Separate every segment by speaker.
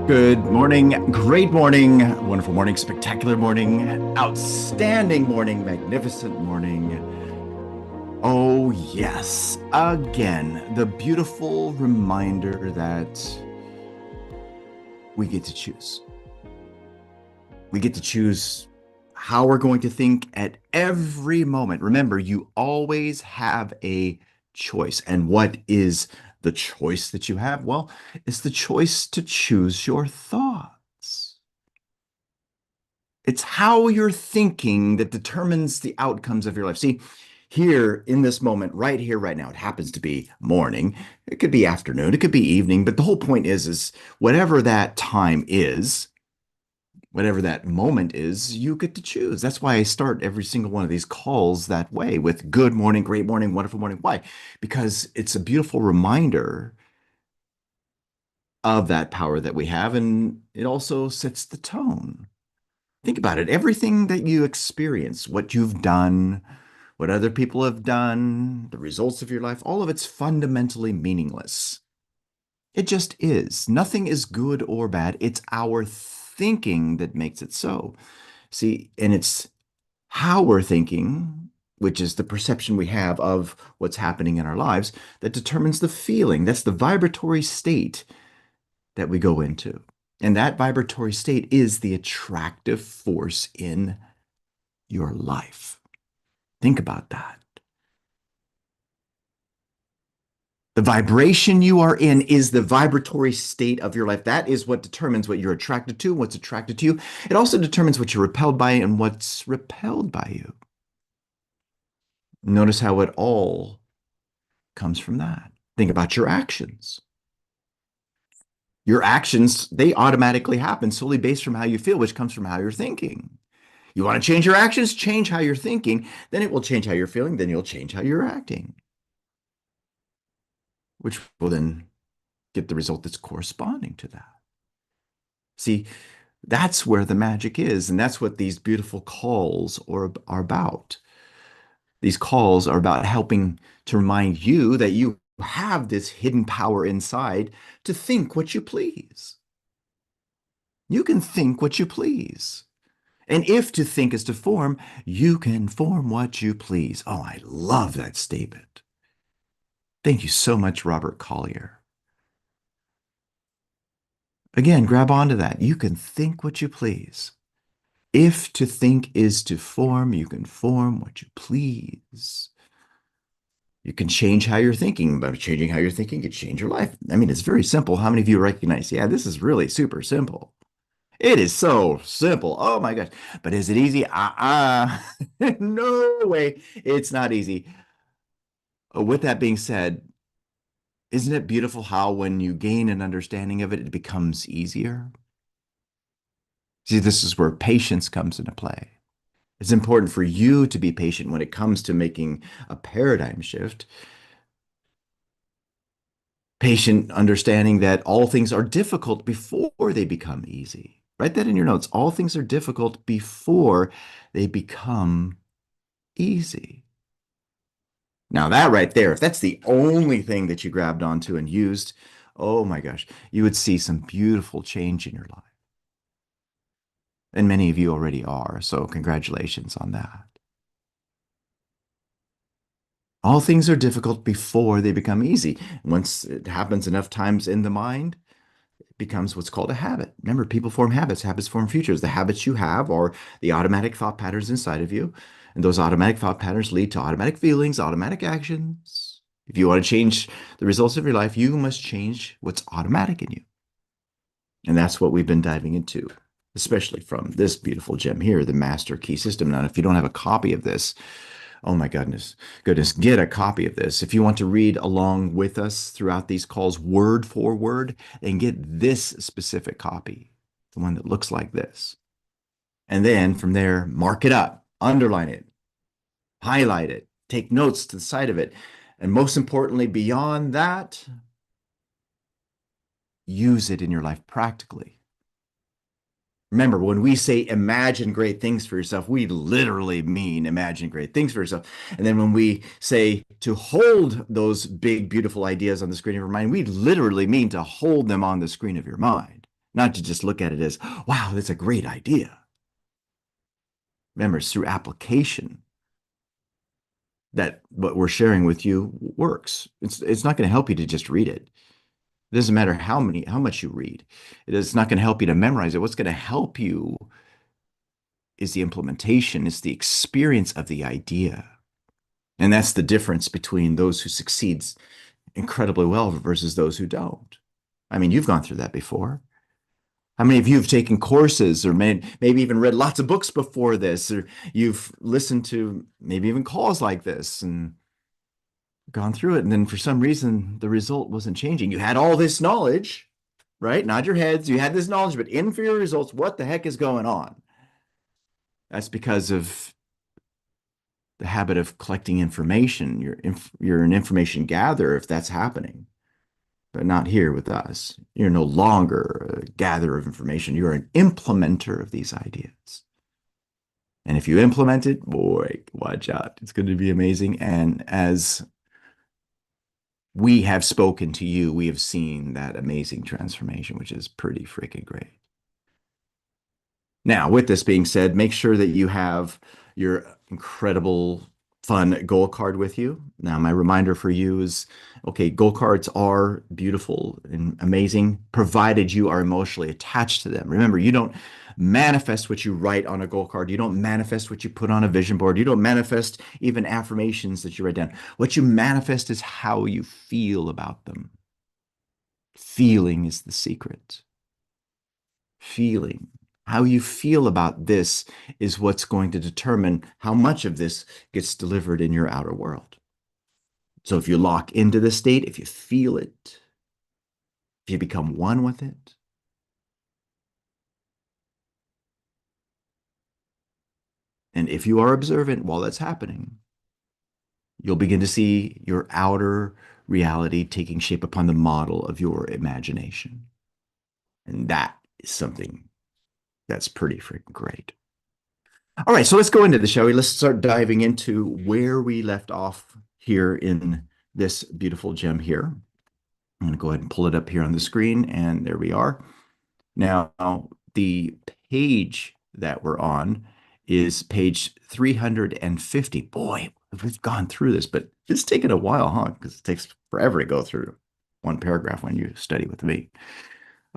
Speaker 1: Good morning, great morning, wonderful morning, spectacular morning, outstanding morning, magnificent morning. Oh, yes. Again, the beautiful reminder that we get to choose. We get to choose how we're going to think at every moment. Remember, you always have a choice. And what is the choice that you have? Well, it's the choice to choose your thoughts. It's how you're thinking that determines the outcomes of your life. See, here in this moment, right here, right now, it happens to be morning. It could be afternoon, it could be evening, but the whole point is whatever that time is, whatever that moment is, you get to choose. That's why I start every single one of these calls that way with good morning, great morning, wonderful morning. Why? Because it's a beautiful reminder of that power that we have, and it also sets the tone. Think about it. Everything that you experience, what you've done, what other people have done, the results of your life, all of it's fundamentally meaningless. It just is. Nothing is good or bad. It's our thinking that makes it so. See, and it's how we're thinking, which is the perception we have of what's happening in our lives, that determines the feeling. That's the vibratory state that we go into. And that vibratory state is the attractive force in your life. Think about that. The vibration you are in is the vibratory state of your life. That is what determines what you're attracted to, what's attracted to you. It also determines what you're repelled by and what's repelled by you. Notice how it all comes from that. Think about your actions. Your actions, they automatically happen solely based from how you feel, which comes from how you're thinking. You want to change your actions, change how you're thinking, then it will change how you're feeling, then you'll change how you're acting, which will then get the result that's corresponding to that. See, that's where the magic is, and that's what these beautiful calls are about. These calls are about helping to remind you that you have this hidden power inside to think what you please. You can think what you please. And if to think is to form, you can form what you please. Oh, I love that statement. Thank you so much, Robert Collier. Again, grab onto that. You can think what you please. If to think is to form, you can form what you please. You can change how you're thinking. By changing how you're thinking, you can change your life. I mean, it's very simple. How many of you recognize, yeah, this is really super simple? It is so simple. Oh my gosh. But is it easy? No way. It's not easy. With that being said, isn't it beautiful how when you gain an understanding of it, it becomes easier? See, this is where patience comes into play. It's important for you to be patient when it comes to making a paradigm shift. Patient understanding that all things are difficult before they become easy. Write that in your notes. All things are difficult before they become easy. Now, that right there, if that's the only thing that you grabbed onto and used, oh my gosh, you would see some beautiful change in your life. And many of you already are, so congratulations on that. All things are difficult before they become easy. Once it happens enough times in the mind, it becomes what's called a habit. Remember, people form habits, habits form futures. The habits you have are the automatic thought patterns inside of you. And those automatic thought patterns lead to automatic feelings, automatic actions. If you want to change the results of your life, you must change what's automatic in you. And that's what we've been diving into, especially from this beautiful gem here, the Master Key System. Now, if you don't have a copy of this, oh my goodness, get a copy of this. If you want to read along with us throughout these calls, word for word, then get this specific copy, the one that looks like this. And then from there, mark it up, underline it, highlight it, take notes to the side of it. And most importantly, beyond that, use it in your life practically. Remember, when we say imagine great things for yourself, we literally mean imagine great things for yourself. And then when we say to hold those big, beautiful ideas on the screen of your mind, we literally mean to hold them on the screen of your mind. not to just look at it as, wow, that's a great idea. Remember, it's through application that what we're sharing with you works. It's not going to help you to just read it. It doesn't matter how much you read. It's not going to help you to memorize it. What's going to help you is the implementation, it's the experience of the idea. And that's the difference between those who succeeds incredibly well versus those who don't. I mean, you've gone through that before. How many of you have taken courses or maybe even read lots of books before this, or you've listened to maybe even calls like this and gone through it, and then for some reason the result wasn't changing? You had all this knowledge, right? Nod your heads. You had this knowledge, but inferior results. What the heck is going on? That's because of the habit of collecting information. You're an information gatherer if that's happening, but not here with us. You're no longer a gatherer of information. You're an implementer of these ideas. And if you implement it, boy, watch out. It's going to be amazing. And as we have spoken to you, we have seen that amazing transformation, which is pretty freaking great. Now, with this being said, make sure that you have your incredible fun goal card with you. Now, my reminder for you is, okay, goal cards are beautiful and amazing, provided you are emotionally attached to them. Remember, you don't manifest what you write on a goal card. You don't manifest what you put on a vision board. You don't manifest even affirmations that you write down. What you manifest is how you feel about them. Feeling is the secret. Feeling. How you feel about this is what's going to determine how much of this gets delivered in your outer world. So if you lock into this state, if you feel it, if you become one with it, and if you are observant while that's happening, you'll begin to see your outer reality taking shape upon the model of your imagination. And that is something that's pretty freaking great. All right, so let's go into this, shall we? Let's start diving into where we left off here in this beautiful gem here. I'm going to go ahead and pull it up here on the screen, and there we are. Now, the page that we're on is page 350. Boy, we've gone through this, but it's taken a while, huh? Because it takes forever to go through one paragraph when you study with me.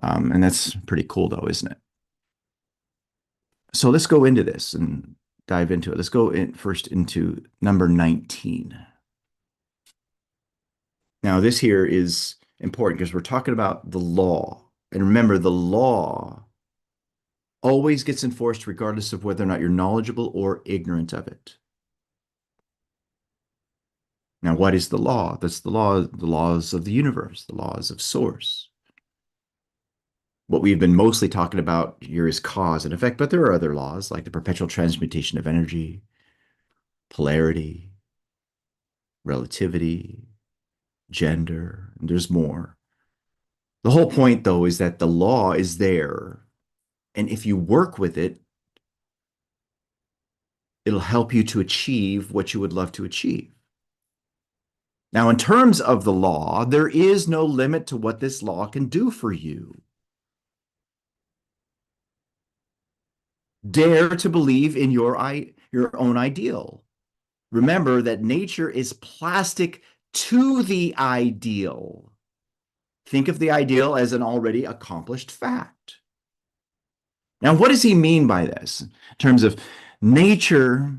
Speaker 1: And that's pretty cool, though, isn't it? So let's go into this and dive into it. Let's go first into number 19. Now, this here is important because we're talking about the law. And remember, the law always gets enforced regardless of whether or not you're knowledgeable or ignorant of it. Now, what is the law? That's the laws of the universe, the laws of source. What we've been mostly talking about here is cause and effect, but there are other laws like the perpetual transmutation of energy, polarity, relativity, gender, and there's more. The whole point, though, is that the law is there, and if you work with it, it'll help you to achieve what you would love to achieve. Now, in terms of the law, there is no limit to what this law can do for you. Dare to believe in your own ideal. Remember that nature is plastic to the ideal. Think of the ideal as an already accomplished fact. Now, what does he mean by this in terms of nature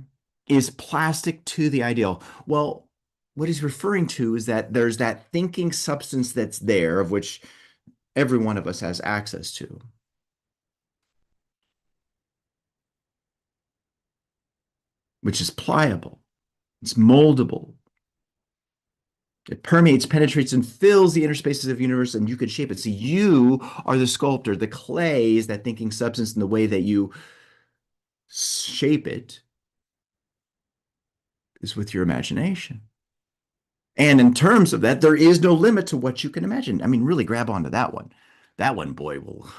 Speaker 1: is plastic to the ideal? Well, what he's referring to is that there's that thinking substance that's there, of which every one of us has access to. Which is pliable, it's moldable. It permeates, penetrates, and fills the inner spaces of the universe, and you can shape it. So you are the sculptor. The clay is that thinking substance, and the way that you shape it is with your imagination. And in terms of that, there is no limit to what you can imagine. I mean, really grab onto that one. That one, boy, will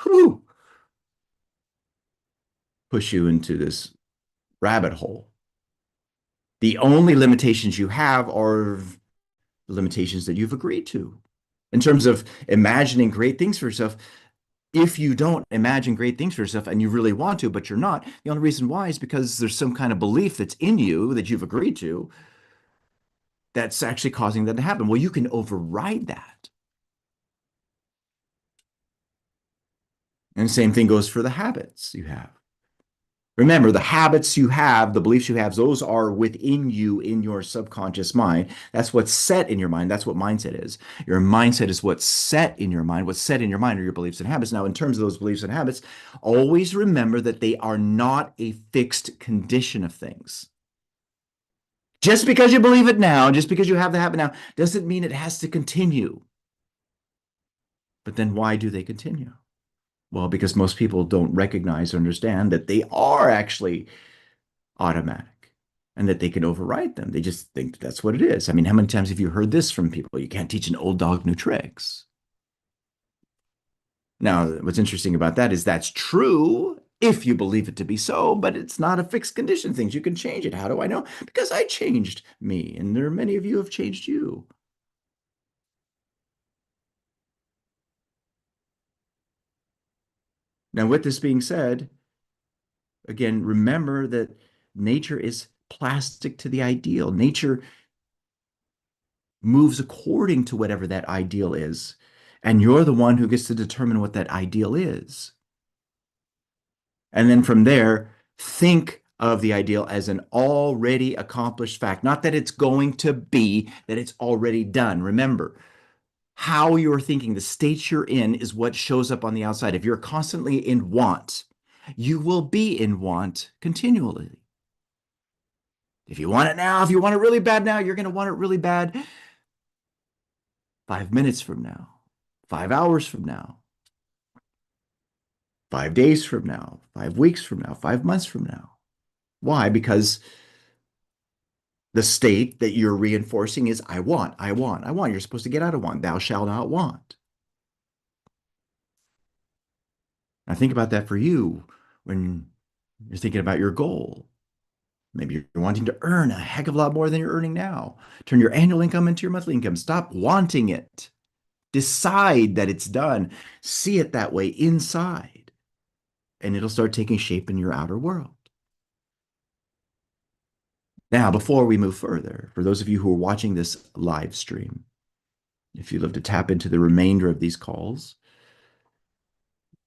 Speaker 1: push you into this rabbit hole. The only limitations you have are the limitations that you've agreed to. In terms of imagining great things for yourself, If you don't imagine great things for yourself and you really want to, but you're not, the only reason why is because there's some kind of belief that's in you that you've agreed to that's actually causing that to happen. Well, you can override that. And the same thing goes for the habits you have. Remember, the habits you have, the beliefs you have, those are within you in your subconscious mind. That's what's set in your mind. That's what mindset is. Your mindset is what's set in your mind. What's set in your mind are your beliefs and habits. Now, in terms of those beliefs and habits, always remember that they are not a fixed condition of things. Just because you believe it now, just because you have the habit now, doesn't mean it has to continue. But then why do they continue? Well, because most people don't recognize or understand that they are actually automatic and that they can override them. They just think that's what it is. I mean, how many times have you heard this from people? You can't teach an old dog new tricks. Now, what's interesting about that is that's true if you believe it to be so, but it's not a fixed condition. Things you can change it. How do I know? Because I changed me, and there are many of you who have changed you. Now, with this being said, again, remember that nature is plastic to the ideal. Nature moves according to whatever that ideal is. And you're the one who gets to determine what that ideal is. And then from there, think of the ideal as an already accomplished fact. Not that it's going to be, that it's already done. Remember, how you're thinking, the state you're in is what shows up on the outside. If you're constantly in want, you will be in want continually. If you want it now, if you want it really bad now, you're going to want it really bad 5 minutes from now, 5 hours from now, 5 days from now, 5 weeks from now, 5 months from now. Why? Because the state that you're reinforcing is I want, I want, I want. You're supposed to get out of want. Thou shalt not want. Now think about that for you when you're thinking about your goal. Maybe you're wanting to earn a heck of a lot more than you're earning now. Turn your annual income into your monthly income. Stop wanting it. Decide that it's done. See it that way inside, and it'll start taking shape in your outer world. Now, before we move further, for those of you who are watching this live stream, if you'd love to tap into the remainder of these calls,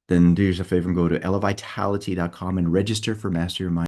Speaker 1: then do yourself a favor and go to elevitality.com and register for Master Your Mind.